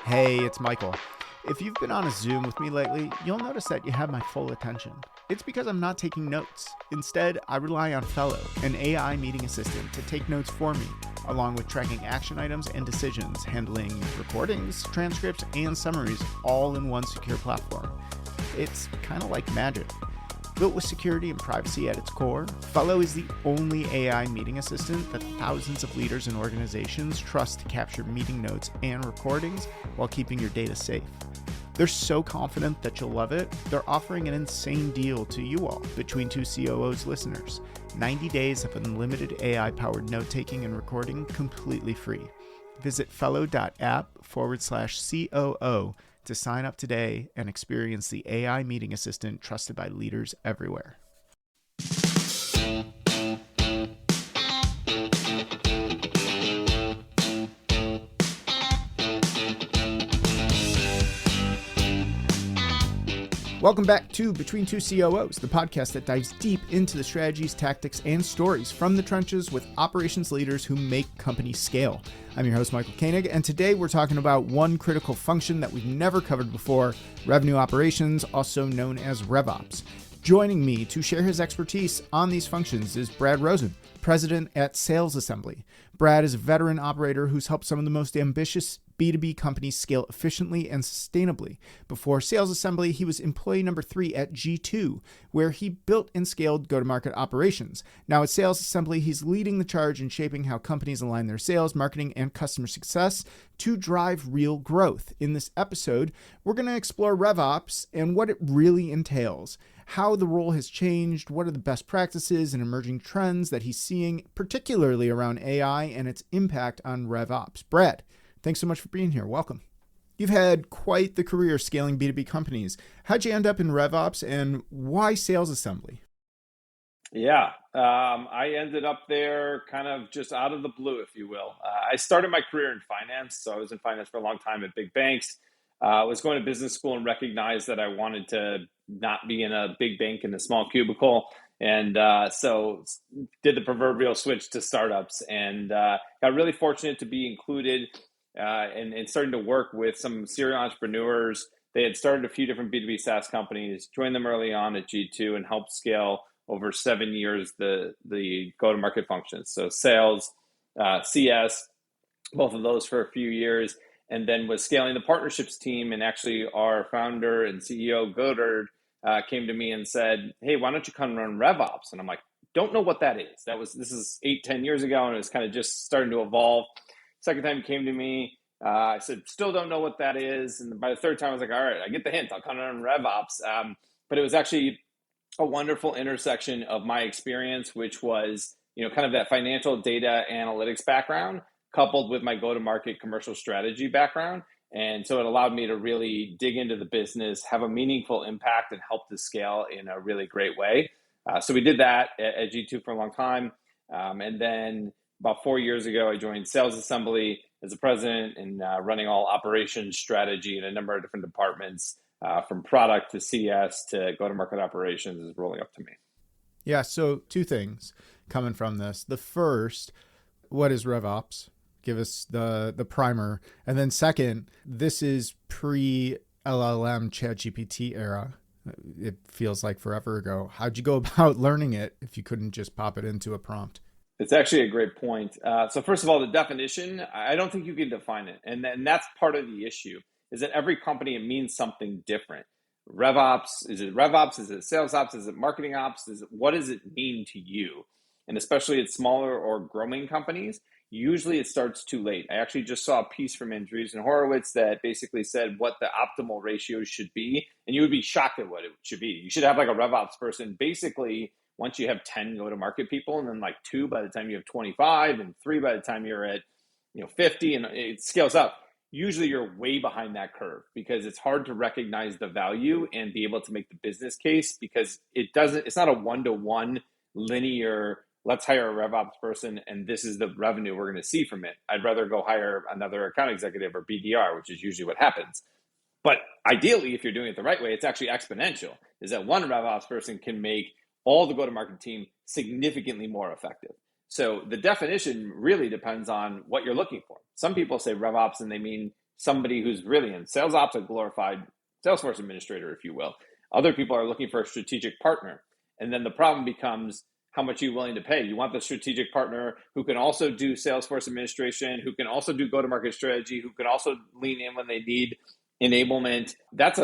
Hey, it's Michael. If you've been on a Zoom with me lately, you'll notice that you have my full attention. It's because I'm not taking notes. Instead, I rely on Fellow, an AI meeting assistant, to take notes for me, along with tracking action items and decisions, handling recordings, transcripts, and summaries all in one secure platform. It's kind of like magic. Built with security and privacy at its core, Fellow is the only AI meeting assistant that thousands of leaders and organizations trust to capture meeting notes and recordings while keeping your data safe. They're so confident that you'll love it, they're offering an insane deal to you all, Between Two COOs listeners. 90 days of unlimited AI-powered note-taking and recording completely free. Visit fellow.app/COO to sign up today and experience the AI meeting assistant trusted by leaders everywhere. Welcome back to Between Two COOs, the podcast that dives deep into the strategies, tactics, and stories from the trenches with operations leaders who make companies scale. I'm your host, Michael Koenig, and today we're talking about one critical function that we've never covered before, revenue operations, also known as RevOps. Joining me to share his expertise on these functions is Brad Rosen, president at Sales Assembly. Brad is a veteran operator who's helped some of the most ambitious B2B companies scale efficiently and sustainably. Before Sales Assembly, he was employee number 3 at G2, where he built and scaled go-to-market operations. Now at Sales Assembly, he's leading the charge in shaping how companies align their sales, marketing, and customer success to drive real growth. In this episode, we're going to explore RevOps and what it really entails, how the role has changed, what are the best practices and emerging trends that he's seeing, particularly around AI and its impact on RevOps. Brad, thanks so much for being here. Welcome. You've had quite the career scaling B2B companies. How'd you end up in RevOps and why Sales Assembly? Yeah, I ended up there kind of just out of the blue, if you will. I started my career in finance. So I was in finance for a long time at big banks. I was going to business school and recognized that I wanted to not be in a big bank in a small cubicle. And so did the proverbial switch to startups and got really fortunate to be included and starting to work with some serial entrepreneurs. They had started a few different B2B SaaS companies, joined them early on at G2 and helped scale over 7 years the go-to-market functions. So sales, CS, both of those for a few years, and then was scaling the partnerships team. And actually our founder and CEO, Godard, came to me and said, hey, why don't you come run RevOps? And I'm like, don't know what that is. This is 8-10 years ago, and it was kind of just starting to evolve. Second time he came to me, I said, still don't know what that is. And by the third time, I was like, all right, I get the hint. I'll come run RevOps. But it was actually a wonderful intersection of my experience, which was, kind of that financial data analytics background, coupled with my go-to-market commercial strategy background. And so it allowed me to really dig into the business, have a meaningful impact, and help to scale in a really great way. So we did that at G2 for a long time. And then about 4 years ago, I joined Sales Assembly as a president and running all operations strategy in a number of different departments, from product to CS to go-to-market operations is rolling up to me. Yeah, so two things coming from this. The first, what is RevOps? Give us the primer. And then second, this is pre-LLM ChatGPT era. It feels like forever ago. How'd you go about learning it if you couldn't just pop it into a prompt? It's actually a great point. So first of all, the definition, I don't think you can define it. And that's part of the issue, is that every company, it means something different. RevOps, is it RevOps? Is it SalesOps? Is it marketing ops? What does it mean to you? And especially at smaller or growing companies, usually it starts too late. I actually just saw a piece from Andreessen Horowitz that basically said what the optimal ratios should be. And you would be shocked at what it should be. You should have like a RevOps person basically once you have 10 go-to-market people, and then like 2 by the time you have 25, and 3 by the time you're at 50, and it scales up. Usually you're way behind that curve because it's hard to recognize the value and be able to make the business case, because it's not a one-to-one linear, let's hire a RevOps person and this is the revenue we're going to see from it. I'd rather go hire another account executive or BDR, which is usually what happens. But ideally, if you're doing it the right way, it's actually exponential, is that one RevOps person can make all the go-to-market team significantly more effective. So the definition really depends on what you're looking for. Some people say RevOps and they mean somebody who's really in sales ops, a glorified Salesforce administrator, if you will. Other people are looking for a strategic partner. And then the problem becomes, how much are you willing to pay? You want the strategic partner who can also do Salesforce administration, who can also do go-to-market strategy, who can also lean in when they need enablement. That's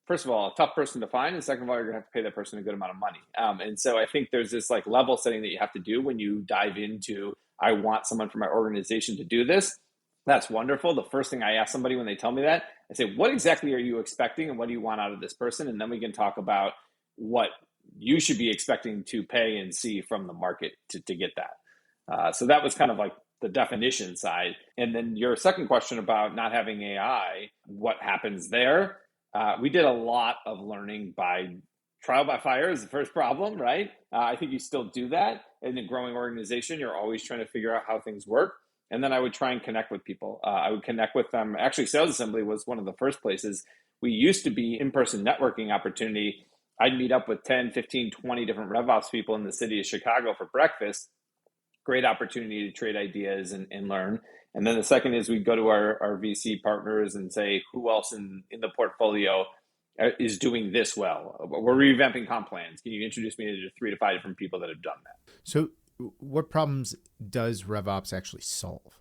first of all, a tough person to find. And second of all, you're gonna have to pay that person a good amount of money. And so I think there's this like level setting that you have to do when you dive into, I want someone from my organization to do this. That's wonderful. The first thing I ask somebody when they tell me that, I say, what exactly are you expecting and what do you want out of this person? And then we can talk about what you should be expecting to pay and see from the market to get that. So that was kind of like the definition side. And then your second question about not having AI, what happens there? We did a lot of learning by trial by fire is the first problem, right? I think you still do that. In a growing organization, you're always trying to figure out how things work. And then I would try and connect with people. I would connect with them. Actually, Sales Assembly was one of the first places. We used to be in-person networking opportunity. I'd meet up with 10, 15, 20 different RevOps people in the city of Chicago for breakfast. Great opportunity to trade ideas and learn. And then the second is we'd go to our VC partners and say, who else in the portfolio is doing this well? We're revamping comp plans. Can you introduce me to 3 to 5 different people that have done that? So what problems does RevOps actually solve?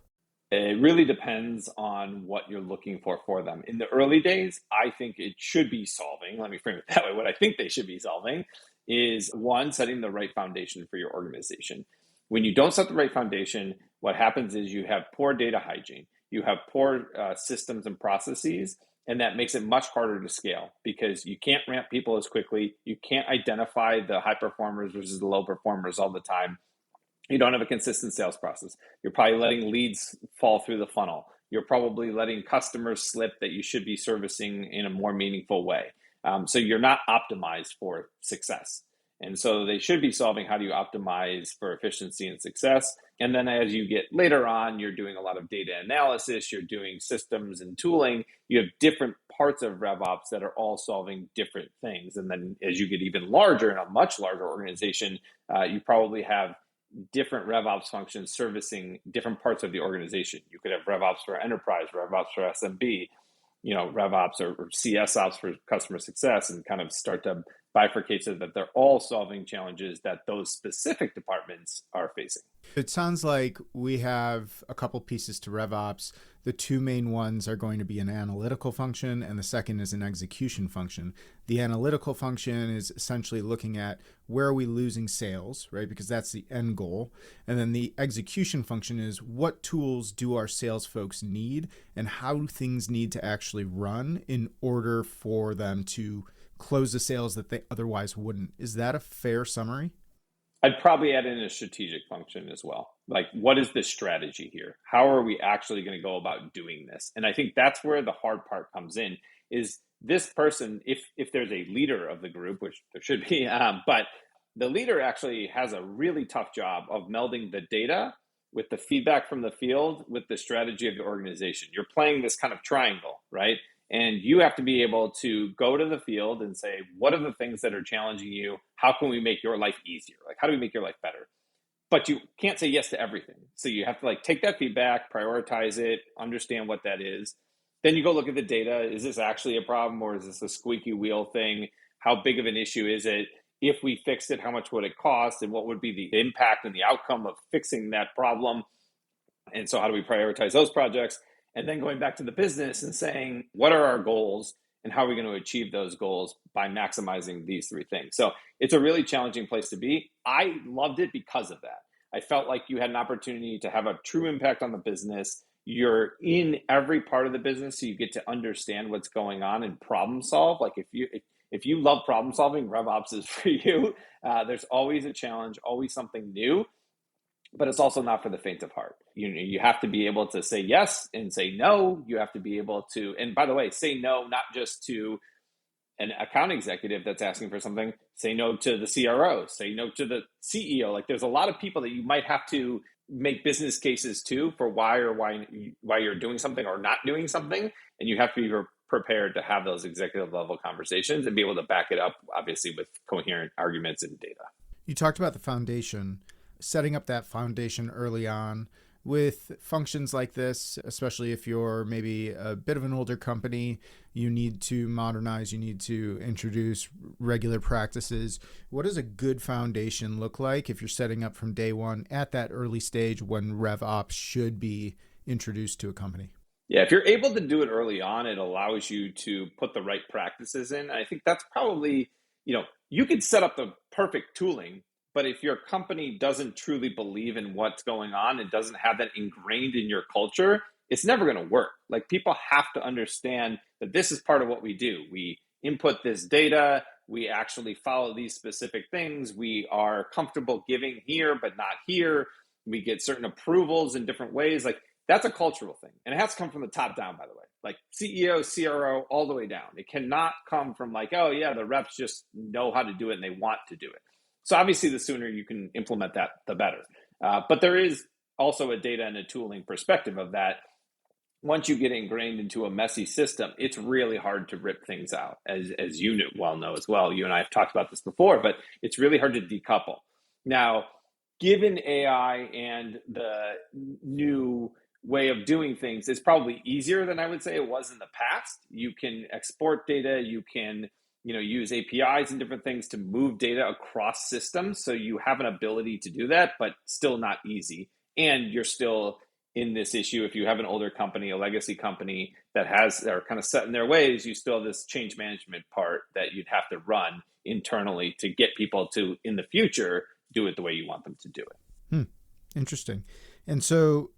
It really depends on what you're looking for them. In the early days, I think it should be solving. Let me frame it that way. What I think they should be solving is, one, setting the right foundation for your organization. When you don't set the right foundation, what happens is you have poor data hygiene. You have poor systems and processes, and that makes it much harder to scale because you can't ramp people as quickly. You can't identify the high performers versus the low performers all the time. You don't have a consistent sales process. You're probably letting leads fall through the funnel. You're probably letting customers slip that you should be servicing in a more meaningful way. So you're not optimized for success. And so they should be solving, how do you optimize for efficiency and success? And then as you get later on, you're doing a lot of data analysis, you're doing systems and tooling. You have different parts of RevOps that are all solving different things. And then as you get even larger, in a much larger organization, you probably have different RevOps functions servicing different parts of the organization. You could have RevOps for enterprise, RevOps for SMB, RevOps or CSOps for customer success, and kind of start to bifurcate so that they're all solving challenges that those specific departments are facing. It sounds like we have a couple pieces to RevOps. The two main ones are going to be an analytical function, and the second is an execution function. The analytical function is essentially looking at where are we losing sales, right? Because that's the end goal. And then the execution function is what tools do our sales folks need and how things need to actually run in order for them to close the sales that they otherwise wouldn't. Is that a fair summary? I'd probably add in a strategic function as well. Like, what is the strategy here? How are we actually going to go about doing this? And I think that's where the hard part comes in, is this person, if there's a leader of the group, which there should be, but the leader actually has a really tough job of melding the data with the feedback from the field with the strategy of the organization. You're playing this kind of triangle, right? And you have to be able to go to the field and say, what are the things that are challenging you? How can we make your life easier? Like, how do we make your life better? But you can't say yes to everything. So you have to take that feedback, prioritize it, understand what that is. Then you go look at the data. Is this actually a problem, or is this a squeaky wheel thing? How big of an issue is it? If we fixed it, how much would it cost? And what would be the impact and the outcome of fixing that problem? And so how do we prioritize those projects? And then going back to the business and saying, what are our goals and how are we going to achieve those goals by maximizing these 3 things? So it's a really challenging place to be. I loved it because of that. I felt like you had an opportunity to have a true impact on the business. You're in every part of the business, so you get to understand what's going on and problem solve. Like if you love problem solving, RevOps is for you. There's always a challenge, always something new. But it's also not for the faint of heart. You have to be able to say yes and say no. You have to be able to, and by the way, say no, not just to an account executive that's asking for something. Say no to the CRO, say no to the CEO. Like, there's a lot of people that you might have to make business cases to for why you're doing something or not doing something. And you have to be prepared to have those executive level conversations and be able to back it up, obviously, with coherent arguments and data. You talked about the foundation. Setting up that foundation early on with functions like this, especially if you're maybe a bit of an older company, you need to modernize, you need to introduce regular practices. What does a good foundation look like if you're setting up from day one at that early stage when RevOps should be introduced to a company? Yeah, if you're able to do it early on, it allows you to put the right practices in. I think that's probably, you could set up the perfect tooling, but if your company doesn't truly believe in what's going on and doesn't have that ingrained in your culture, it's never going to work. Like, people have to understand that this is part of what we do. We input this data, we actually follow these specific things, we are comfortable giving here, but not here. We get certain approvals in different ways. Like, that's a cultural thing. And it has to come from the top down, by the way, like CEO, CRO, all the way down. It cannot come from like, oh yeah, the reps just know how to do it and they want to do it. So obviously the sooner you can implement that, the better. But there is also a data and a tooling perspective of that. Once you get ingrained into a messy system, it's really hard to rip things out, as you well know as well. You and I have talked about this before, but it's really hard to decouple. Now, given AI and the new way of doing things, it's probably easier than I would say it was in the past. You can export data, you can use APIs and different things to move data across systems. So you have an ability to do that, but still not easy. And you're still in this issue. If you have an older company, a legacy company that are kind of set in their ways, you still have this change management part that you'd have to run internally to get people to, in the future, do it the way you want them to do it. Interesting. And so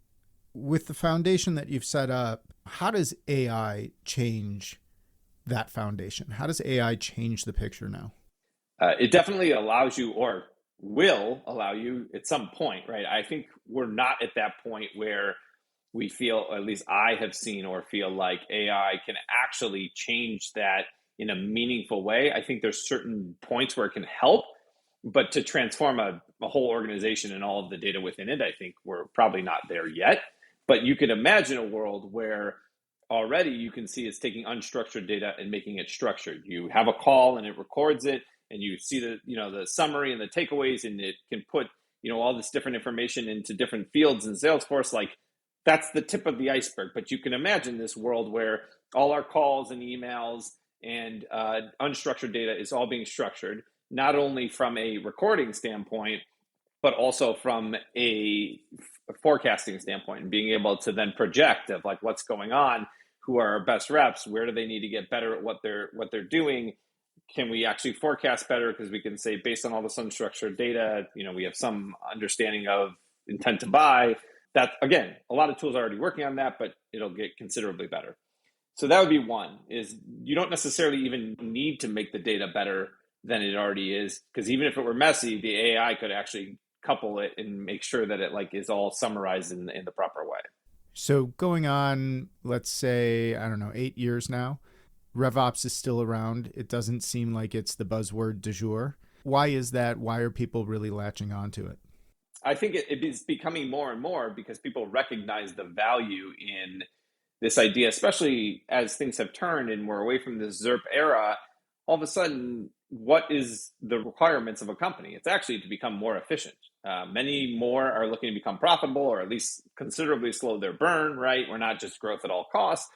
with the foundation that you've set up, how does AI change that foundation? How does AI change the picture now? It definitely allows you, or will allow you at some point, right? I think we're not at that point where we feel, at least I have seen or feel like AI can actually change that in a meaningful way. I think there's certain points where it can help, but to transform a whole organization and all of the data within it, I think we're probably not there yet. But you could imagine a world where already you can see it's taking unstructured data and making it structured. You have a call and it records it, and you see the summary and the takeaways, and it can put all this different information into different fields in Salesforce. Like, that's the tip of the iceberg. But you can imagine this world where all our calls and emails and unstructured data is all being structured, not only from a recording standpoint, but also from a forecasting standpoint, and being able to then project of like what's going on, who are our best reps, where do they need to get better at what they're doing. Can we actually forecast better? Because we can say, based on all this unstructured data, we have some understanding of intent to buy. That, again, a lot of tools are already working on that, but it'll get considerably better. So that would be one, is you don't necessarily even need to make the data better than it already is, because even if it were messy, the AI could actually couple it and make sure that it is all summarized in the proper way. So going on, let's say, 8 years now, RevOps is still around. It doesn't seem like it's the buzzword du jour. Why is that? Why are people really latching onto it? I think it is becoming more and more because people recognize the value in this idea, especially as things have turned and we're away from this ZERP era. All of a sudden, what is the requirements of a company? It's actually to become more efficient. Many more are looking to become profitable, or at least considerably slow their burn, right? We're not just growth at all costs.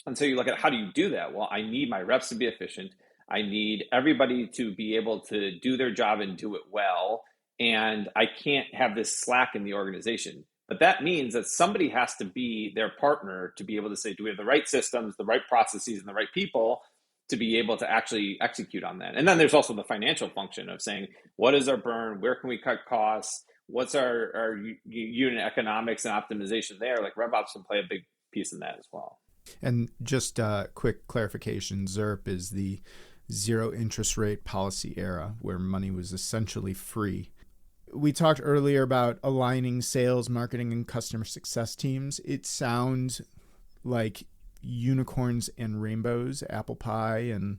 And so you look at, how do you do that? Well, I need my reps to be efficient. I need everybody to be able to do their job and do it well. And I can't have this slack in the organization. But that means that somebody has to be their partner to be able to say, do we have the right systems, the right processes, and the right people to be able to actually execute on that? And then there's also the financial function of saying, what is our burn? Where can we cut costs? What's our unit economics and optimization there? Like, RevOps can play a big piece in that as well. And just a quick clarification, ZERP is the zero interest rate policy era, where money was essentially free. We talked earlier about aligning sales, marketing, and customer success teams. It sounds like unicorns and rainbows, apple pie, and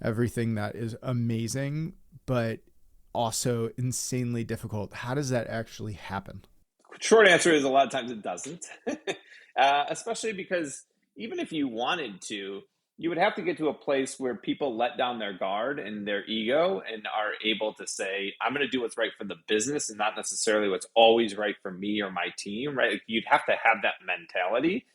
everything that is amazing, but also insanely difficult. How does that actually happen? Short answer is, a lot of times it doesn't, especially because even if you wanted to, you would have to get to a place where people let down their guard and their ego and are able to say, I'm going to do what's right for the business and not necessarily what's always right for me or my team, right? Like, you'd have to have that mentality.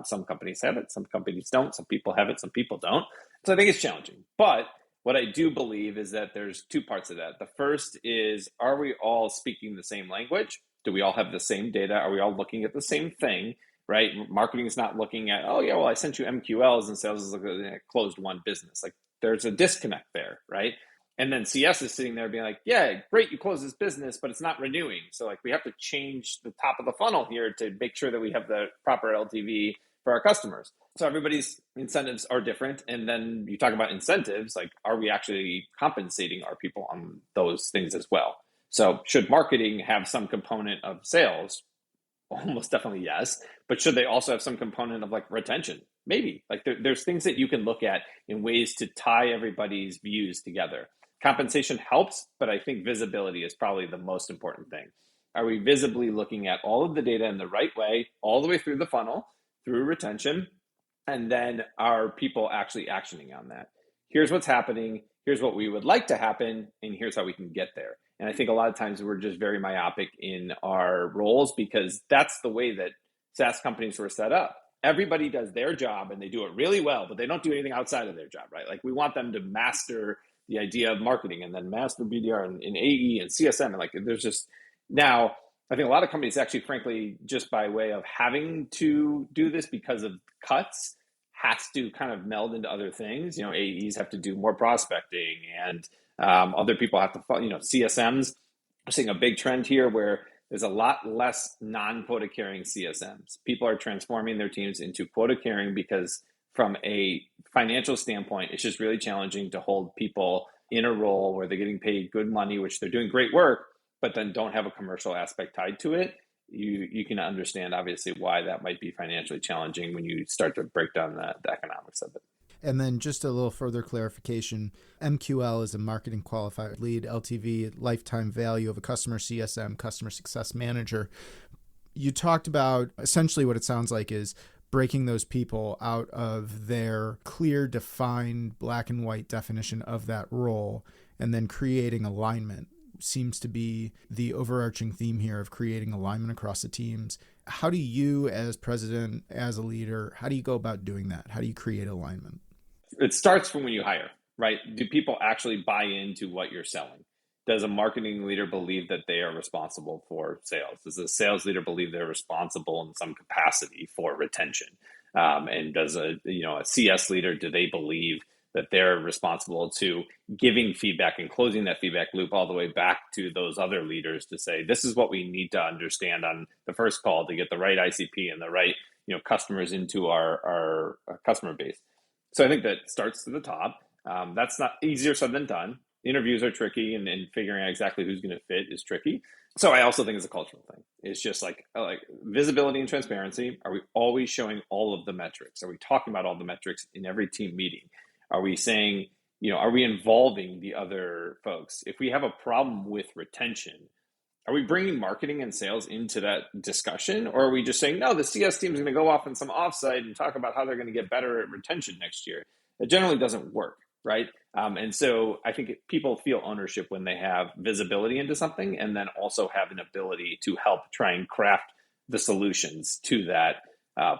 Some companies have it, some companies don't, some people have it, some people don't. So I think it's challenging. But what I do believe is that there's two parts of that. The first is, are we all speaking the same language? Do we all have the same data? Are we all looking at the same thing? Right? Marketing is not looking at, oh yeah, well, I sent you MQLs, and sales is looking at closed one business. Like, there's a disconnect there, right? And then CS is sitting there being like, yeah, great, you close this business, but it's not renewing. So like, we have to change the top of the funnel here to make sure that we have the proper LTV for our customers. So everybody's incentives are different. And then you talk about incentives, like, are we actually compensating our people on those things as well? So should marketing have some component of sales? Almost definitely yes. But should they also have some component of like retention? Maybe. Like, there's things that you can look at in ways to tie everybody's views together. Compensation helps, but I think visibility is probably the most important thing. Are we visibly looking at all of the data in the right way, all the way through the funnel, through retention? And then are people actually actioning on that? Here's what's happening. Here's what we would like to happen. And here's how we can get there. And I think a lot of times we're just very myopic in our roles, because that's the way that SaaS companies were set up. Everybody does their job and they do it really well, but they don't do anything outside of their job, right? Like, we want them to master the idea of marketing and then master BDR and AE and CSM. And like, there's just, now, I think a lot of companies actually, frankly, just by way of having to do this because of cuts, has to kind of meld into other things. AEs have to do more prospecting, and other people have to, CSMs. We're seeing a big trend here where there's a lot less non-quota carrying CSMs. People are transforming their teams into quota carrying because from a financial standpoint, it's just really challenging to hold people in a role where they're getting paid good money, which they're doing great work, but then don't have a commercial aspect tied to it. You can understand, obviously, why that might be financially challenging when you start to break down the economics of it. And then just a little further clarification, MQL is a marketing qualified lead, LTV, lifetime value of a customer, CSM, customer success manager. You talked about essentially what it sounds like is breaking those people out of their clear, defined black and white definition of that role, and then creating alignment. Seems to be the overarching theme here of creating alignment across the teams. How do you, as president, as a leader, how do you go about doing that? How do you create alignment? It starts from when you hire, right? Do people actually buy into what you're selling? Does a marketing leader believe that they are responsible for sales? Does a sales leader believe they're responsible in some capacity for retention? And does a CS leader, do they believe that they're responsible to giving feedback and closing that feedback loop all the way back to those other leaders to say, this is what we need to understand on the first call to get the right ICP and the right customers into our customer base. So I think that starts to the top. That's not easier said than done. Interviews are tricky, and figuring out exactly who's going to fit is tricky. So I also think it's a cultural thing. It's just like visibility and transparency. Are we always showing all of the metrics? Are we talking about all the metrics in every team meeting? Are we saying, are we involving the other folks? If we have a problem with retention, are we bringing marketing and sales into that discussion? Or are we just saying, no, the CS team is going to go off in some offsite and talk about how they're going to get better at retention next year? It generally doesn't work, right? And so I think people feel ownership when they have visibility into something, and then also have an ability to help try and craft the solutions to that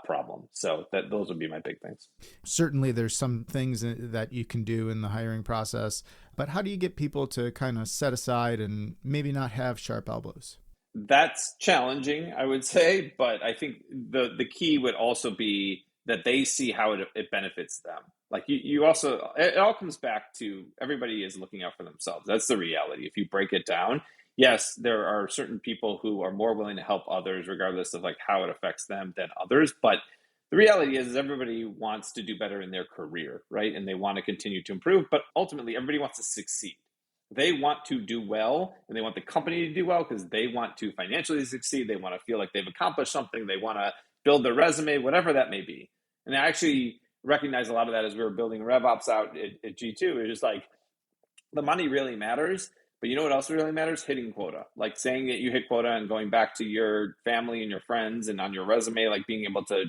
problem. So those would be my big things. Certainly there's some things that you can do in the hiring process, but how do you get people to kind of set aside and maybe not have sharp elbows? That's challenging, I would say, but I think the key would also be that they see how it benefits them. Like you also, it all comes back to everybody is looking out for themselves. That's the reality. If you break it down, yes, there are certain people who are more willing to help others regardless of like how it affects them than others. But the reality is everybody wants to do better in their career, right? And they want to continue to improve, but ultimately everybody wants to succeed. They want to do well, and they want the company to do well because they want to financially succeed. They want to feel like they've accomplished something. They want to build their resume, whatever that may be. And I actually recognize a lot of that as we were building RevOps out at G2. It's just like the money really matters, but you know what else really matters? Hitting quota. Like saying that you hit quota and going back to your family and your friends and on your resume, like being able to,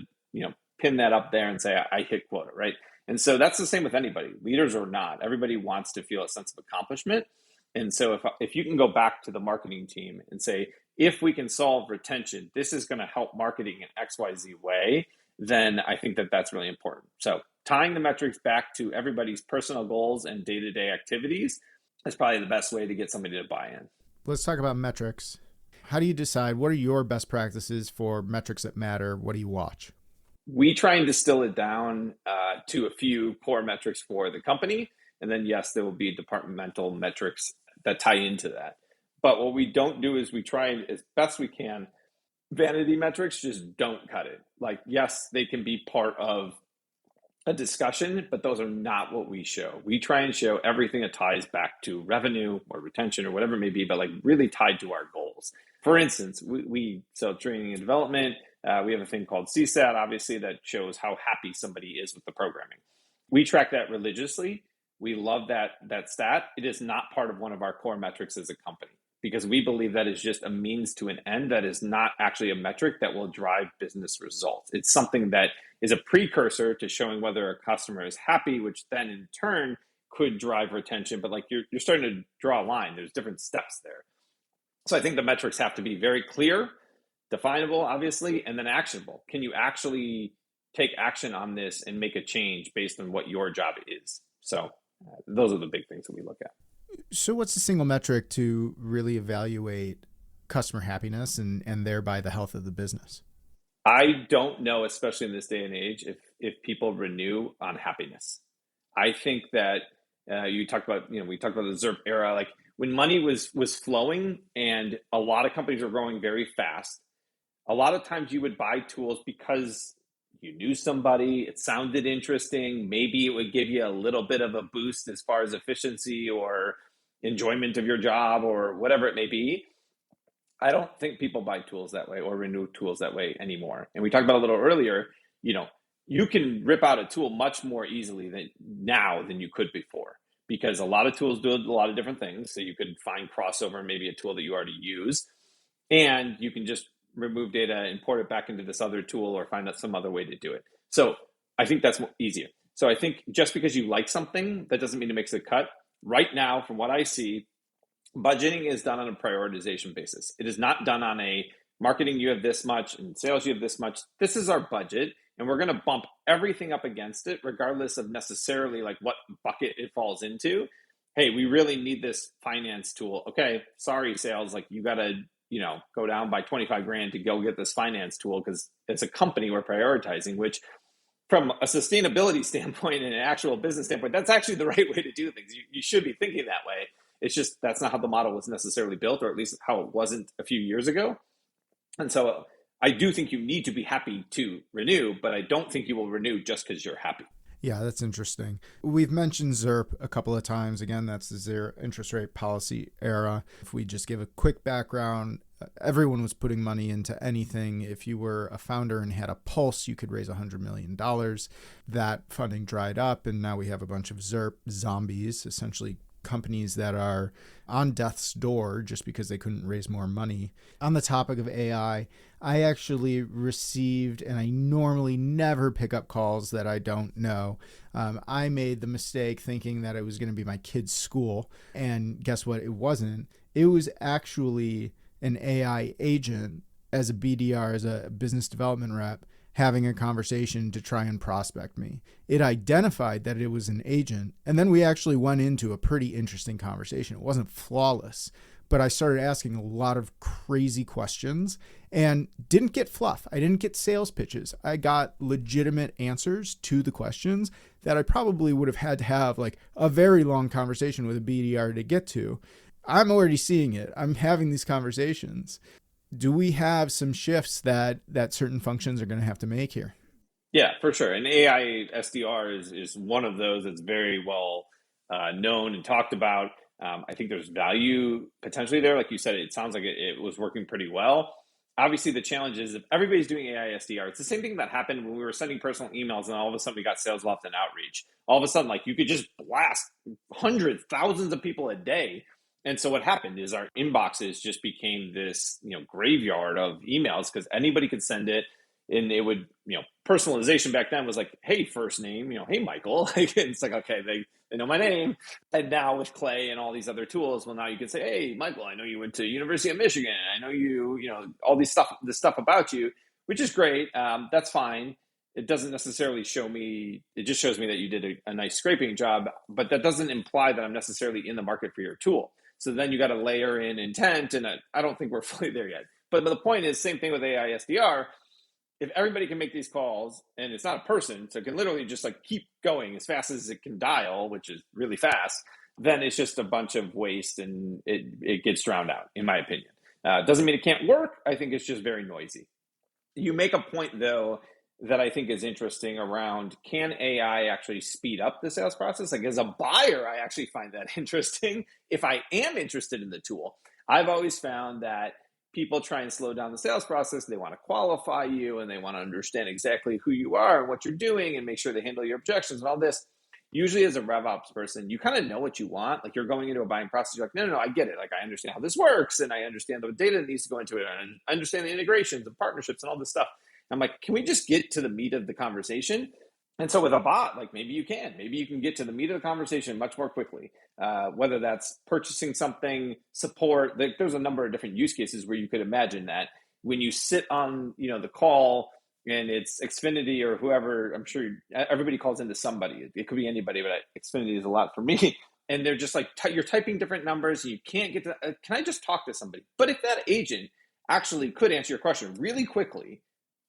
pin that up there and say, I hit quota, right? And so that's the same with anybody, leaders or not. Everybody wants to feel a sense of accomplishment. And so if you can go back to the marketing team and say, if we can solve retention, this is going to help marketing in XYZ way, then I think that that's really important. So tying the metrics back to everybody's personal goals and day-to-day activities is probably the best way to get somebody to buy in. Let's talk about metrics. How do you decide what are your best practices for metrics that matter? What do you watch? We try and distill it down to a few core metrics for the company. And then, yes, there will be departmental metrics that tie into that. But what we don't do is we try as best we can. Vanity metrics just don't cut it. Like, yes, they can be part of a discussion, but those are not what we show. We try and show everything that ties back to revenue or retention or whatever it may be, but like really tied to our goals. For instance, we sell training and development. We have a thing called CSAT, obviously, that shows how happy somebody is with the programming. We track that religiously. We love that stat. It is not part of one of our core metrics as a company because we believe that is just a means to an end. That is not actually a metric that will drive business results. It's something that is a precursor to showing whether a customer is happy, which then in turn could drive retention. But like you're starting to draw a line. There's different steps there. So I think the metrics have to be very clear, definable, obviously, and then actionable. Can you actually take action on this and make a change based on what your job is? So those are the big things that we look at. So what's the single metric to really evaluate customer happiness and thereby the health of the business? I don't know, especially in this day and age, if people renew on happiness. I think that we talked about the ZERP era, like when money was flowing and a lot of companies were growing very fast. A lot of times you would buy tools because you knew somebody, it sounded interesting, maybe it would give you a little bit of a boost as far as efficiency or enjoyment of your job or whatever it may be. I don't think people buy tools that way or renew tools that way anymore. And we talked about a little earlier, you can rip out a tool much more easily than you could before, because a lot of tools do a lot of different things. So you could find crossover, maybe a tool that you already use, and you can just remove data, import it back into this other tool, or find out some other way to do it. So I think that's easier. So I think just because you like something, that doesn't mean it makes a cut. Right now, from what I see, budgeting is done on a prioritization basis. It is not done on a marketing, you have this much, and sales, you have this much. This is our budget, and we're going to bump everything up against it, regardless of necessarily like what bucket it falls into. Hey, we really need this finance tool. Okay, sorry, sales, like you got to go down by 25 grand to go get this finance tool because it's a company we're prioritizing, which from a sustainability standpoint and an actual business standpoint, that's actually the right way to do things. You should be thinking that way. It's just that's not how the model was necessarily built, or at least how it wasn't a few years ago. And so I do think you need to be happy to renew, but I don't think you will renew just because you're happy. Yeah, that's interesting. We've mentioned ZERP a couple of times. Again, that's the zero interest rate policy era. If we just give a quick background, everyone was putting money into anything. If you were a founder and had a pulse, you could raise $100 million. That funding dried up, and now we have a bunch of ZERP zombies, essentially companies that are on death's door just because they couldn't raise more money. On the topic of AI, I actually received, and I normally never pick up calls that I don't know. I made the mistake thinking that it was going to be my kid's school, and guess what? It wasn't. It was actually an AI agent as a BDR, as a business development rep, having a conversation to try and prospect me. It identified that it was an agent, and then we actually went into a pretty interesting conversation. It wasn't flawless, but I started asking a lot of crazy questions and didn't get fluff. I didn't get sales pitches. I got legitimate answers to the questions that I probably would have had to have like a very long conversation with a BDR to get to. I'm already seeing it. I'm having these conversations. Do we have some shifts that certain functions are going to have to make here? Yeah, for sure. And AI SDR is one of those that's very well known and talked about. I think there's value potentially there. Like you said, it sounds like it was working pretty well. Obviously, the challenge is if everybody's doing AI SDR, it's the same thing that happened when we were sending personal emails and all of a sudden we got SalesOps and outreach. All of a sudden, like you could just blast hundreds, thousands of people a day. And so what happened is our inboxes just became this, graveyard of emails because anybody could send it and it would, personalization back then was like, hey, first name, hey, Michael. It's like, okay, they know my name. And now with Clay and all these other tools, well, now you can say, hey, Michael, I know you went to University of Michigan. I know all this stuff about you, which is great. That's fine. It doesn't necessarily show me, it just shows me that you did a nice scraping job, but that doesn't imply that I'm necessarily in the market for your tool. So then you got to layer in intent, and I don't think we're fully there yet. But the point is, same thing with AI SDR. If everybody can make these calls, and it's not a person, so it can literally just like keep going as fast as it can dial, which is really fast, then it's just a bunch of waste, and it gets drowned out, in my opinion. Doesn't mean it can't work. I think it's just very noisy. You make a point, though, that I think is interesting around, can AI actually speed up the sales process? Like, as a buyer, I actually find that interesting. If I am interested in the tool, I've always found that people try and slow down the sales process. They want to qualify you, and they want to understand exactly who you are and what you're doing, and make sure they handle your objections and all this. Usually as a RevOps person, you kind of know what you want. Like, you're going into a buying process, you're like, no, I get it. Like, I understand how this works, and I understand the data that needs to go into it, and I understand the integrations and partnerships and all this stuff. I'm like, can we just get to the meat of the conversation? And so with a bot, like, maybe you can get to the meat of the conversation much more quickly. Whether that's purchasing something, support, there's a number of different use cases where you could imagine that when you sit on, the call, and it's Xfinity or whoever, I'm sure everybody calls into somebody. It could be anybody, but Xfinity is a lot for me. And they're just like, you're typing different numbers. You can't get to, can I just talk to somebody? But if that agent actually could answer your question really quickly,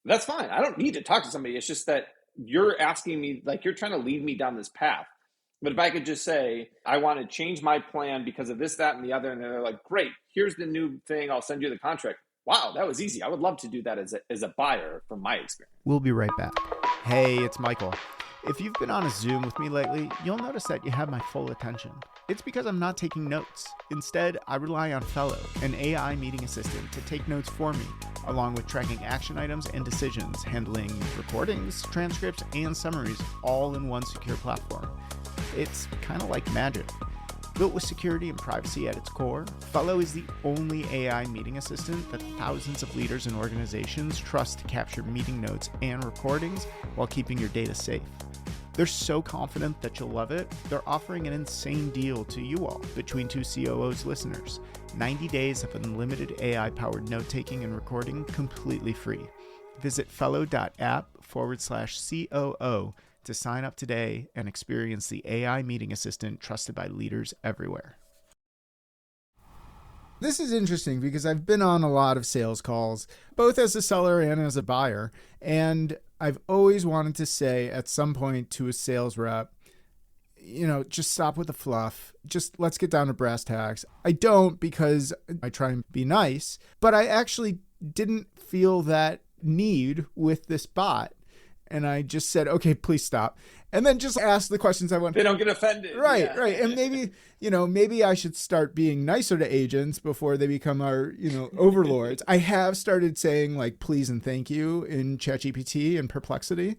that's fine. I don't need to talk to somebody. It's just that you're asking me, like, you're trying to lead me down this path. But if I could just say, I want to change my plan because of this, that, and the other, and they're like, great, here's the new thing. I'll send you the contract. Wow, that was easy. I would love to do that as a buyer from my experience. We'll be right back. Hey, it's Michael. If you've been on a Zoom with me lately, you'll notice that you have my full attention. It's because I'm not taking notes. Instead, I rely on Fellow, an AI meeting assistant, to take notes for me, along with tracking action items and decisions, handling recordings, transcripts, and summaries, all in one secure platform. It's kind of like magic. Built with security and privacy at its core, Fellow is the only AI meeting assistant that thousands of leaders and organizations trust to capture meeting notes and recordings while keeping your data safe. They're so confident that you'll love it, they're offering an insane deal to you all, Between Two COOs listeners. 90 days of unlimited AI-powered note-taking and recording completely free. Visit fellow.app/COO to sign up today and experience the AI meeting assistant trusted by leaders everywhere. This is interesting because I've been on a lot of sales calls, both as a seller and as a buyer, and I've always wanted to say at some point to a sales rep, just stop with the fluff. Just let's get down to brass tacks. I don't, because I try and be nice, but I actually didn't feel that need with this bot. And I just said, okay, please stop. And then just ask the questions I want. They don't get offended. Right. And maybe I should start being nicer to agents before they become our, overlords. I have started saying like, please and thank you in ChatGPT and Perplexity.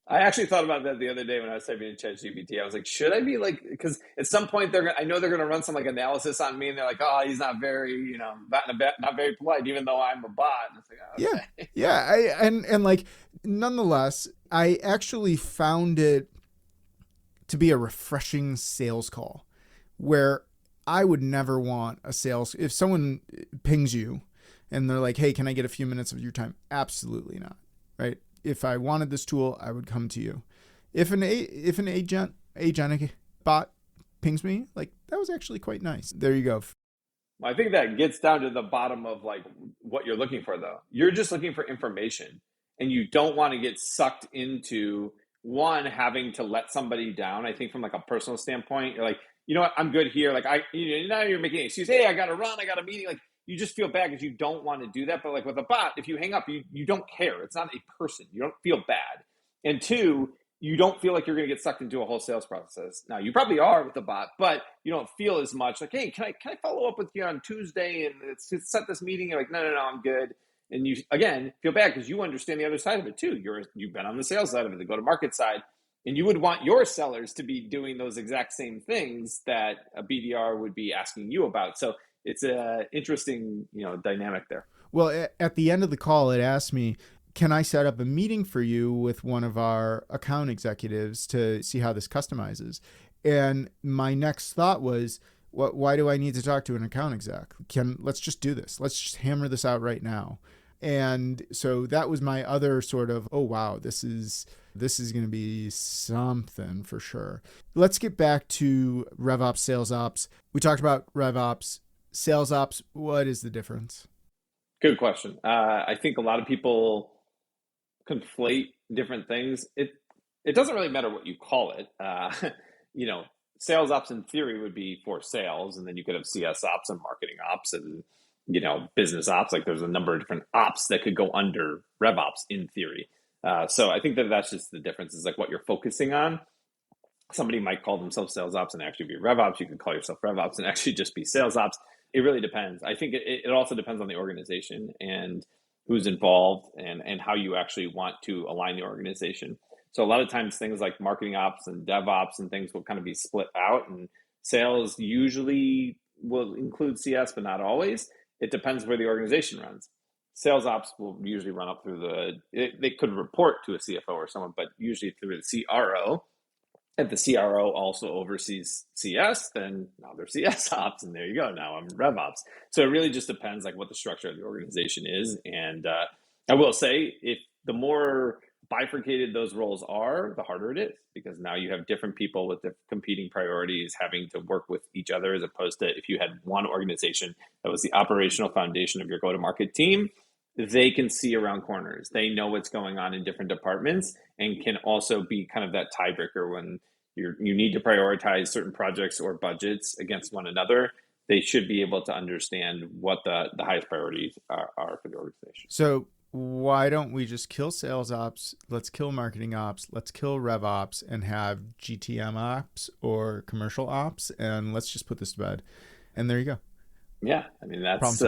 I actually thought about that the other day when I was typing in ChatGPT. I was like, should I be like, because at some point I know they're going to run some like analysis on me, and they're like, oh, he's not very, not very polite, even though I'm a bot. And it's like, oh, okay. Yeah. And like, nonetheless, I actually found it to be a refreshing sales call where I would never want if someone pings you and they're like, hey, can I get a few minutes of your time? Absolutely not. Right. If I wanted this tool, I would come to you. If an agentic bot pings me, like, that was actually quite nice. There you go. I think that gets down to the bottom of like what you're looking for, though. You're just looking for information, and you don't want to get sucked into having to let somebody down. I think from like a personal standpoint, you're like, you know what, I'm good here. Like now you're making an excuse. Hey, I got to run. I got a meeting. Like, you just feel bad because you don't want to do that. But like with a bot, if you hang up, you don't care. It's not a person. You don't feel bad. And two, you don't feel like you're going to get sucked into a whole sales process. Now, you probably are with the bot, but you don't feel as much like, hey, can I follow up with you on Tuesday and let's set this meeting? You're like, no, I'm good. And you, again, feel bad because you understand the other side of it too. You've been on the sales side of it, the go-to-market side, and you would want your sellers to be doing those exact same things that a BDR would be asking you about. So it's a interesting, dynamic there. Well, at the end of the call, it asked me, can I set up a meeting for you with one of our account executives to see how this customizes? And my next thought was, why do I need to talk to an account exec? Let's just do this. Let's just hammer this out right now. And so that was my other sort of, oh, wow, this is going to be something for sure. Let's get back to RevOps, SalesOps. We talked about RevOps, SalesOps. What is the difference? Good question. I think a lot of people conflate different things. It doesn't really matter what you call it. Sales ops in theory would be for sales, and then you could have CS ops and marketing ops and business ops. Like there's a number of different ops that could go under RevOps in theory. So I think that's just the difference is like what you're focusing on. Somebody might call themselves sales ops and actually be RevOps. You could call yourself RevOps and actually just be sales ops. It really depends. I think it also depends on the organization and who's involved and how you actually want to align the organization. So a lot of times things like marketing ops and DevOps and things will kind of be split out, and sales usually will include CS, but not always. It depends where the organization runs. Sales ops will usually run up through they could report to a CFO or someone, but usually through the CRO. If the CRO also oversees CS, then now they're CS ops, and there you go. Now I'm RevOps. So it really just depends like what the structure of the organization is. And I will say, if the more bifurcated those roles are, the harder it is, because now you have different people with the competing priorities having to work with each other, as opposed to if you had one organization that was the operational foundation of your go-to-market team. They can see around corners. They know what's going on in different departments and can also be kind of that tiebreaker when you need to prioritize certain projects or budgets against one another. They should be able to understand what the highest priorities are for the organization. So why don't we just kill sales ops? Let's kill marketing ops. Let's kill RevOps and have GTM ops or commercial ops, and let's just put this to bed. And there you go. Yeah, I mean that's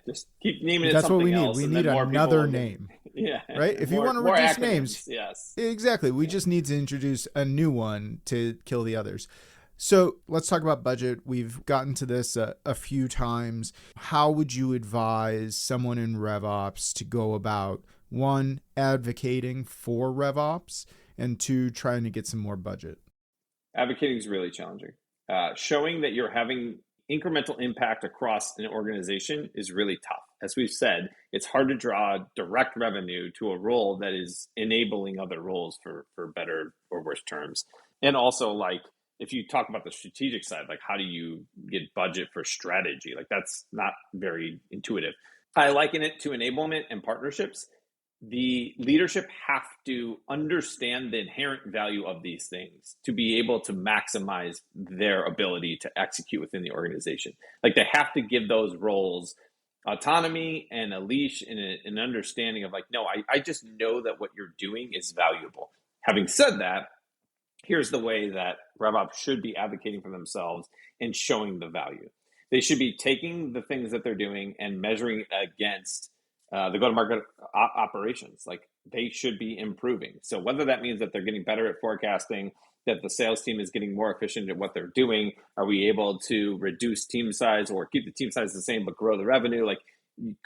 just keep naming it. That's something what we need. Else, we need another name. Yeah, right. If you want to reduce names, yes, exactly. We just need to introduce a new one to kill the others. So let's talk about budget. We've gotten to this a few times. How would you advise someone in RevOps to go about, one, advocating for RevOps, and two, trying to get some more budget? Advocating is really challenging. Showing that you're having incremental impact across an organization is really tough. As we've said, it's hard to draw direct revenue to a role that is enabling other roles for better or worse terms. And also, like, if you talk about the strategic side, like how do you get budget for strategy? Like that's not very intuitive. I liken it to enablement and partnerships. The leadership have to understand the inherent value of these things to be able to maximize their ability to execute within the organization. Like they have to give those roles autonomy and a leash and an understanding of like, no, I just know that what you're doing is valuable. Having said that, here's the way that RevOps should be advocating for themselves and showing the value. They should be taking the things that they're doing and measuring it against the go-to-market operations. Like they should be improving. So whether that means that they're getting better at forecasting, that the sales team is getting more efficient at what they're doing, are we able to reduce team size or keep the team size the same but grow the revenue, like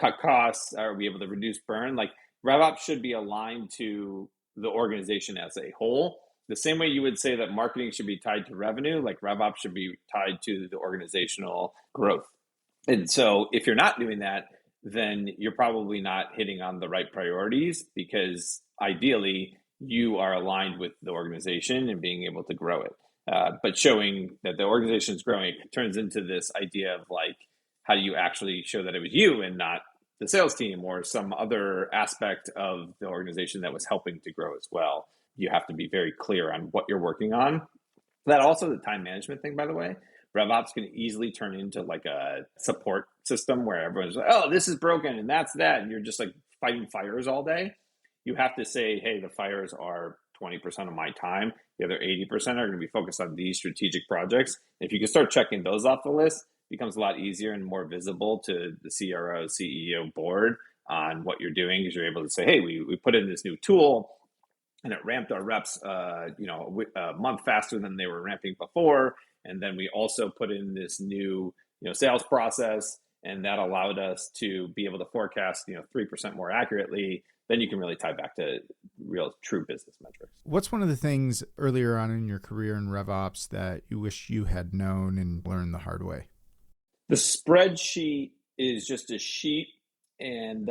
cut costs, are we able to reduce burn? Like RevOps should be aligned to the organization as a whole. The same way you would say that marketing should be tied to revenue, like RevOps should be tied to the organizational growth. And so if you're not doing that, then you're probably not hitting on the right priorities, because ideally you are aligned with the organization and being able to grow it. But showing that the organization is growing, it turns into this idea of like, how do you actually show that it was you and not the sales team or some other aspect of the organization that was helping to grow as well? You have to be very clear on what you're working on. That also the time management thing, by the way. RevOps can easily turn into like a support system where everyone's like, oh, this is broken and that's that. And you're just like fighting fires all day. You have to say, hey, the fires are 20% of my time. The other 80% are going to be focused on these strategic projects. If you can start checking those off the list, it becomes a lot easier and more visible to the CRO, CEO board on what you're doing, because you're able to say, hey, we put in this new tool and it ramped our reps a month faster than they were ramping before. And then we also put in this new sales process, and that allowed us to be able to forecast 3% more accurately then you can really tie back to real true business metrics. What's one of the things earlier on in your career in RevOps that you wish you had known and learned the hard way? The spreadsheet is just a sheet, and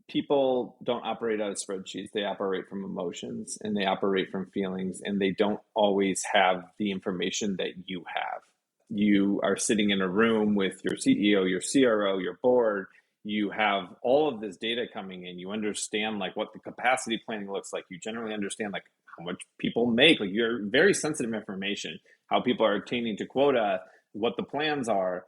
people don't operate out of spreadsheets. They operate from emotions, and they operate from feelings, and they don't always have the information that you have. You are sitting in a room with your CEO, your CRO, your board. You have all of this data coming in. You understand like what the capacity planning looks like. You generally understand like how much people make. Like you're very sensitive information, how people are attaining to quota, what the plans are.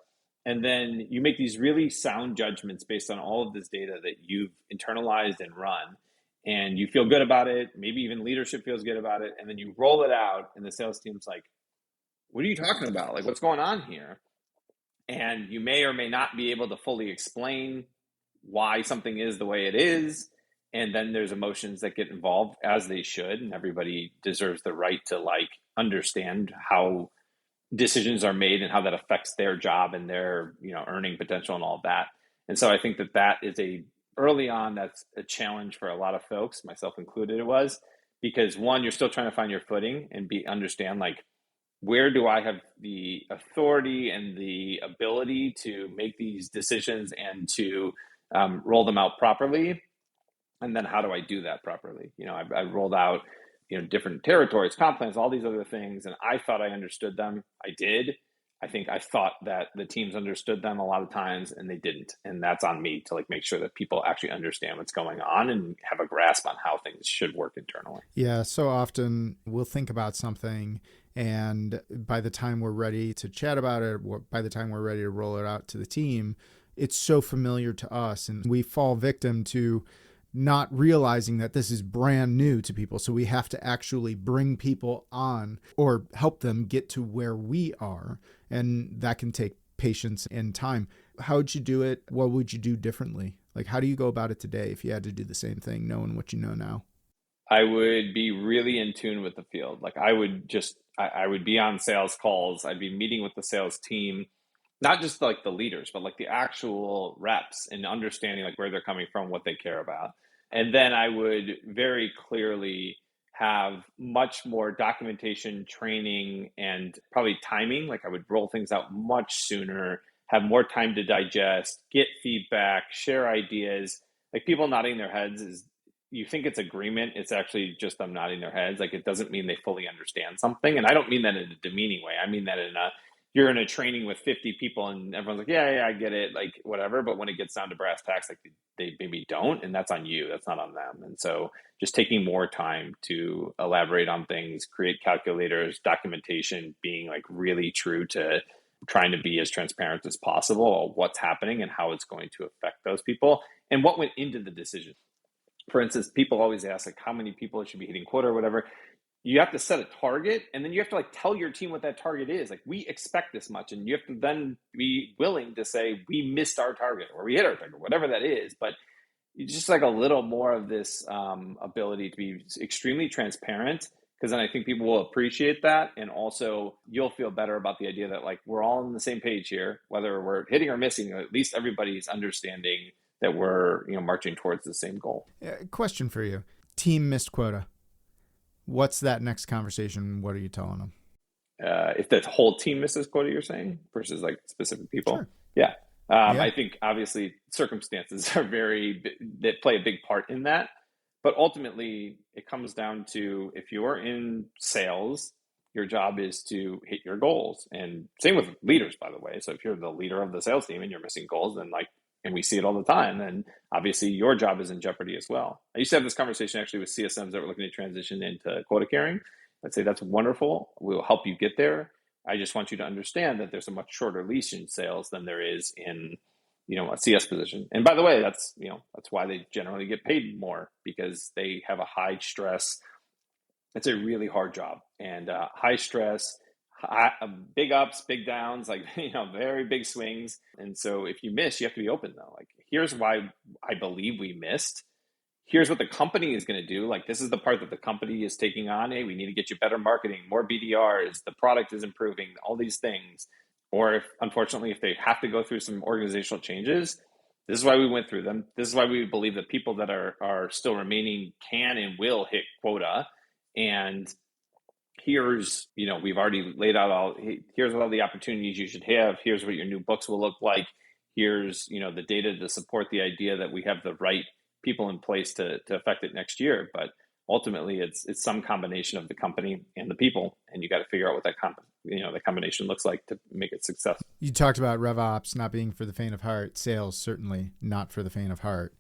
And then you make these really sound judgments based on all of this data that you've internalized and run. And you feel good about it. Maybe even leadership feels good about it. And then you roll it out and the sales team's like, what are you talking about? Like, what's going on here? And you may or may not be able to fully explain why something is the way it is. And then there's emotions that get involved, as they should. And everybody deserves the right to like understand how decisions are made and how that affects their job and their, earning potential and all of that. And so I think that is early on, that's a challenge for a lot of folks, myself included. It was because one, you're still trying to find your footing and understand like, where do I have the authority and the ability to make these decisions and to roll them out properly? And then how do I do that properly? I rolled out, different territories, comp plans, all these other things. And I thought I understood them. I did. I think I thought that the teams understood them a lot of times and they didn't. And that's on me to like make sure that people actually understand what's going on and have a grasp on how things should work internally. Yeah. So often we'll think about something and by the time we're ready to chat about it, by the time we're ready to roll it out to the team, it's so familiar to us and we fall victim to not realizing that this is brand new to people. So we have to actually bring people on or help them get to where we are. And that can take patience and time. How would you do it? What would you do differently? Like, how do you go about it today if you had to do the same thing, knowing what you know now? I would be really in tune with the field. Like I would be on sales calls. I'd be meeting with the sales team, not just like the leaders, but like the actual reps and understanding like where they're coming from, what they care about. And then I would very clearly have much more documentation, training, and probably timing. Like I would roll things out much sooner, have more time to digest, get feedback, share ideas. Like people nodding their heads is, you think it's agreement. It's actually just them nodding their heads. Like it doesn't mean they fully understand something. And I don't mean that in a demeaning way. I mean that you're in a training with 50 people and everyone's like, yeah, I get it, like whatever. But when it gets down to brass tacks, like they maybe don't, and that's on you, that's not on them. And so just taking more time to elaborate on things, create calculators, documentation, being like really true to trying to be as transparent as possible of what's happening and how it's going to affect those people and what went into the decision. For instance, people always ask like how many people should be hitting quota or whatever. You have to set a target and then you have to like tell your team what that target is. Like we expect this much, and you have to then be willing to say we missed our target or we hit our target, whatever that is. But it's just like a little more of this ability to be extremely transparent, because then I think people will appreciate that. And also you'll feel better about the idea that like we're all on the same page here, whether we're hitting or missing, at least everybody's understanding that we're marching towards the same goal. Question for you. Team missed quota. What's that next conversation? What are you telling them? If the whole team misses quota, you're saying, versus like specific people? Sure. Yeah. I think obviously circumstances that play a big part in that. But ultimately, it comes down to if you're in sales, your job is to hit your goals. And same with leaders, by the way. So if you're the leader of the sales team and you're missing goals, then and we see it all the time, then obviously your job is in jeopardy as well. I used to have this conversation actually with CSMs that were looking to transition into quota carrying. I'd say that's wonderful. We'll help you get there. I just want you to understand that there's a much shorter leash in sales than there is in, a CS position. And by the way, that's why they generally get paid more, because they have a high stress. It's a really hard job, and high stress, big ups, big downs, very big swings. And so if you miss, you have to be open though. Like, here's why I believe we missed. Here's what the company is going to do. Like, this is the part that the company is taking on. Hey, we need to get you better marketing, more BDRs. The product is improving, all these things. Or if, unfortunately, if they have to go through some organizational changes, This is why we went through them. This is why we believe that people that are still remaining can and will hit quota. And here's, we've already laid out here's all the opportunities you should have. Here's what your new books will look like. Here's, the data to support the idea that we have the right people in place to affect it next year. But ultimately, it's some combination of the company and the people, and you got to figure out what that the combination looks like to make it successful. You talked about RevOps not being for the faint of heart. Sales certainly not for the faint of heart.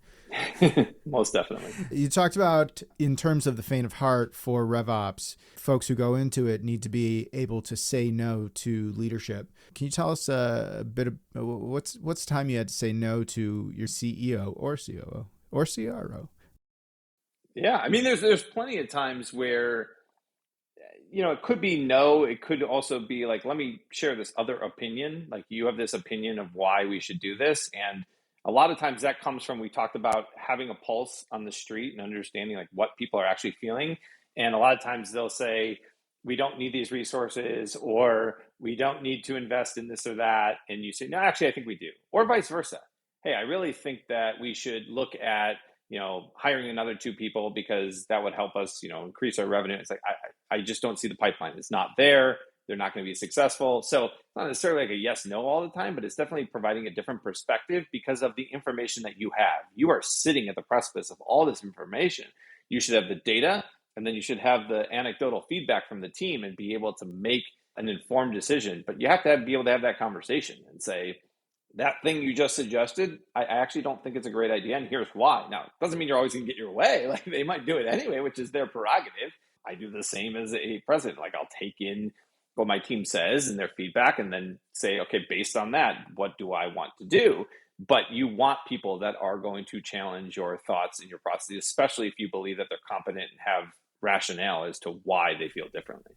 Most definitely. You talked about, in terms of the faint of heart for RevOps, folks who go into it need to be able to say no to leadership. Can you tell us a bit of what's the time you had to say no to your CEO or COO or CRO? Yeah, I mean, there's plenty of times where, it could be no. It could also be like, let me share this other opinion. Like, you have this opinion of why we should do this. And a lot of times that comes from, we talked about having a pulse on the street and understanding like what people are actually feeling. And a lot of times they'll say, we don't need these resources, or we don't need to invest in this or that. And you say, no, actually, I think we do. Or vice versa. Hey, I really think that we should look at, hiring another 2 people because that would help us, increase our revenue. It's like, I just don't see the pipeline. It's not there. They're not going to be successful. So it's not necessarily like a yes, no all the time, but it's definitely providing a different perspective because of the information that you have. You are sitting at the precipice of all this information. You should have the data, and then you should have the anecdotal feedback from the team and be able to make an informed decision. But you have to be able to have that conversation and say, that thing you just suggested, I actually don't think it's a great idea, and here's why. Now, it doesn't mean you're always going to get your way. Like, they might do it anyway, which is their prerogative. I do the same as a president. Like, I'll take in what my team says and their feedback and then say, okay, based on that, what do I want to do? But you want people that are going to challenge your thoughts and your processes, especially if you believe that they're competent and have rationale as to why they feel differently.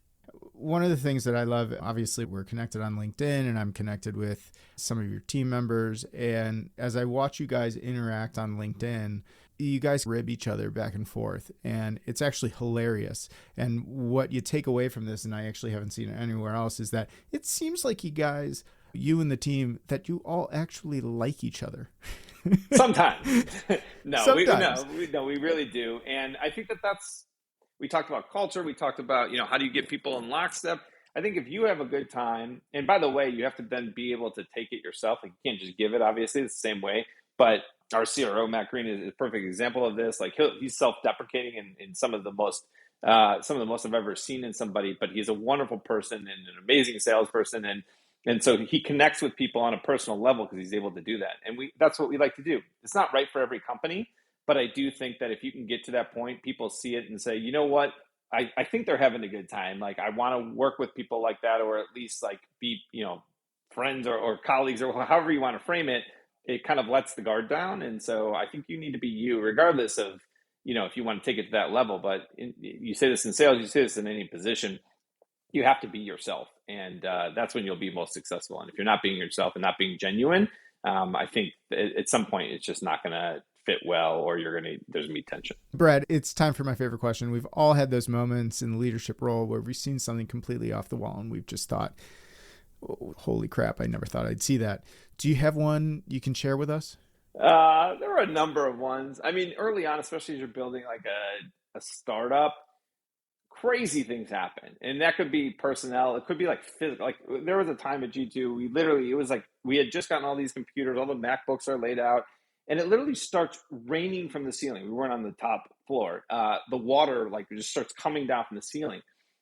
One of the things that I love, obviously we're connected on LinkedIn and I'm connected with some of your team members. And as I watch you guys interact on LinkedIn, you guys rib each other back and forth, and it's actually hilarious. And what you take away from this, and I actually haven't seen it anywhere else, is that it seems like you and the team, that you all actually like each other. Sometimes. Sometimes. We really do. And I think we talked about culture. We talked about, how do you get people in lockstep? I think if you have a good time, and by the way, you have to then be able to take it yourself. Like, you can't just give it, obviously, it's the same way. But our CRO, Matt Green, is a perfect example of this. Like, he's self-deprecating in some of the most I've ever seen in somebody, but he's a wonderful person and an amazing salesperson. And so he connects with people on a personal level because he's able to do that. And that's what we like to do. It's not right for every company, but I do think that if you can get to that point, people see it and say, you know what? I think they're having a good time. Like, I want to work with people like that, or at least like be, friends or colleagues, or however you want to frame it. It kind of lets the guard down. And so I think you need to be you, regardless of, if you want to take it to that level. But you say this in sales, you say this in any position, you have to be yourself. And that's when you'll be most successful. And if you're not being yourself and not being genuine, I think at some point it's just not going to fit well, or there's going to be tension. Brad, it's time for my favorite question. We've all had those moments in the leadership role where we've seen something completely off the wall and we've just thought, oh, holy crap, I never thought I'd see that. Do you have one you can share with us? There are a number of ones. I mean, early on, especially as you're building like a startup, crazy things happen. And that could be personnel. It could be like physical. Like, there was a time at G2, it was like we had just gotten all these computers, all the MacBooks are laid out, and it literally starts raining from the ceiling. We weren't on the top floor. The water just starts coming down from the ceiling.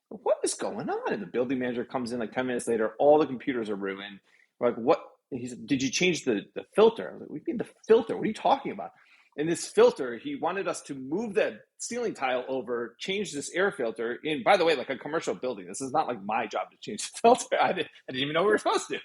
What is going on? And the building manager comes in like 10 minutes later, all the computers are ruined. We're like, what? He said, did you change the filter? I was like, what do you mean the filter? What are you talking about? And this filter, he wanted us to move that ceiling tile over, change this air filter. And by the way, like a commercial building, this is not like my job to change the filter. I didn't even know we were supposed to.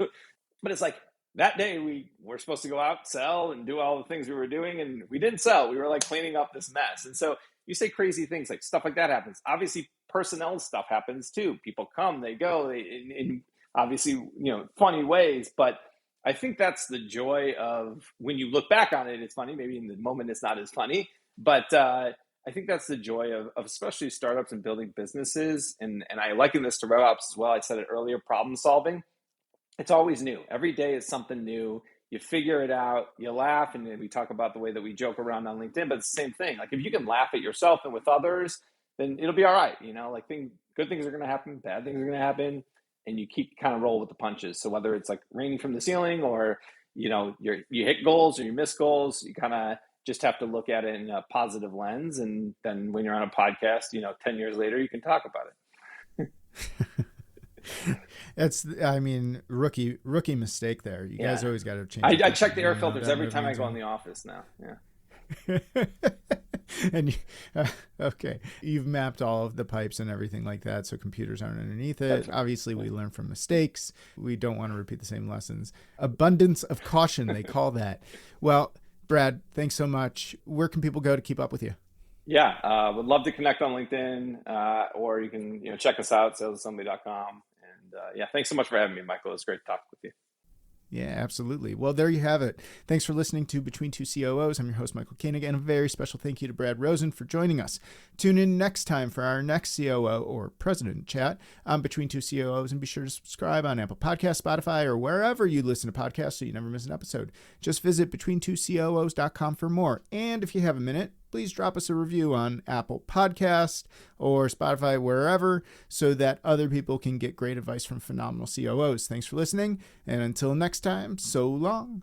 But it's like, that day we were supposed to go out, sell, and do all the things we were doing, and we didn't sell. We were like cleaning up this mess. And so you say crazy things, like stuff like that happens. Obviously, personnel stuff happens too. People come, they go, in obviously, funny ways. But I think that's the joy of, when you look back on it, it's funny. Maybe in the moment it's not as funny, but I think that's the joy of especially startups and building businesses. And I liken this to RevOps as well. I said it earlier, problem solving. It's always new. Every day is something new. you figure it out, you laugh, and then we talk about the way that we joke around on LinkedIn, but it's the same thing. Like if you can laugh at yourself and with others, then it'll be all right. Like good things are going to happen, bad things are going to happen, and you keep kind of roll with the punches. So whether it's like raining from the ceiling or, you hit goals or you miss goals, you kind of just have to look at it in a positive lens. And then when you're on a podcast, 10 years later, you can talk about it. Rookie mistake there. You guys always got to change. I check the air filters every time I go in the office now. Yeah. And okay, you've mapped all of the pipes and everything like that, so computers aren't underneath it. Definitely. Obviously, we learn from mistakes. We don't want to repeat the same lessons. Abundance of caution, they call that. Well, Brad, thanks so much. Where can people go to keep up with you? Yeah, would love to connect on LinkedIn, or you can check us out, salesassembly.com. And thanks so much for having me, Michael. It was great to talk with you. Yeah, absolutely. Well, there you have it. Thanks for listening to Between Two COOs. I'm your host, Michael Koenig, and a very special thank you to Brad Rosen for joining us. Tune in next time for our next COO or President chat on Between Two COOs, and be sure to subscribe on Apple Podcasts, Spotify, or wherever you listen to podcasts so you never miss an episode. Just visit between2coos.com for more. And if you have a minute, please drop us a review on Apple Podcast or Spotify, wherever, so that other people can get great advice from phenomenal COOs. Thanks for listening, and until next time, so long.